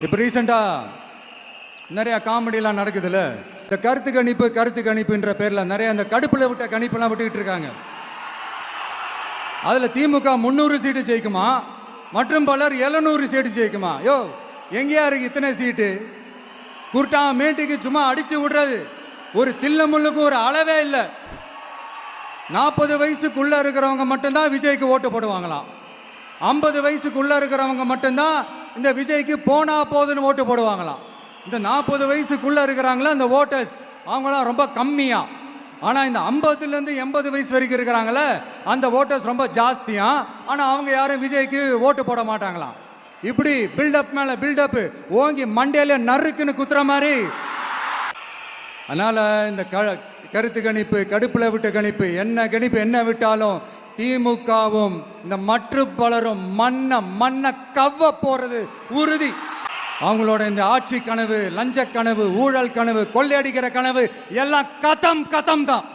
இப்போ ரீசெண்டாக நிறைய காமெடியெலாம் நடக்குதுல்ல. இந்த கருத்து கணிப்புன்ற பேரில் நிறைய இந்த கடுப்பில் விட்ட கணிப்பெல்லாம் விட்டுக்கிட்டு இருக்காங்க. அதில் திமுக 300 சீட்டு ஜெயிக்குமா, மற்றும் பலர் 700 சீட்டு ஜெயிக்குமா? யோ, எங்கேயா இருக்கு இத்தனை சீட்டு? குருட்டா மேட்டுக்கு சும்மா அடிச்சு விடுறது. ஒரு தில்லமுள்ளுக்கு ஒரு அளவே இல்லை. 40 வயசுக்குள்ள இருக்கிறவங்க மட்டும்தான் விஜய்க்கு ஓட்டு போடுவாங்களாம். 50 வயசுக்குள்ள இருக்கிறவங்க மட்டும்தான் இந்த விஜய்க்கு போனா போதுன்னு ஓட்டு போடுவாங்களாம். இந்த 40 வயசுக்குள்ள இருக்கிறாங்களா இந்த ஓட்டர்ஸ், அவங்களாம் ரொம்ப கம்மியா. ஆனா இந்த 50லேருந்து 80 வயசு வரைக்கும் இருக்கிறாங்களே அந்த ஓட்டர்ஸ் ரொம்ப ஜாஸ்தியா. ஆனா அவங்க யாரும் விஜய்க்கு ஓட்டு போட மாட்டாங்களாம். இப்படி பில்டப் மேல பில்டப் ஓங்கி மண்டையில நறுக்குன்னு குத்துற மாதிரி. அதனால இந்த கருத்து கணிப்பு, கடுப்புல விட்ட கணிப்பு, என்ன கணிப்பு என்ன விட்டாலும் திமுகவும் இந்த மற்ற பலரும் மண்ண கவ்வ போறது உறுதி. அவங்களோட இந்த ஆட்சி கனவு, லஞ்ச கனவு, ஊழல் கனவு, கொள்ளையடிக்கிற கனவு எல்லாம் கதம் தான்.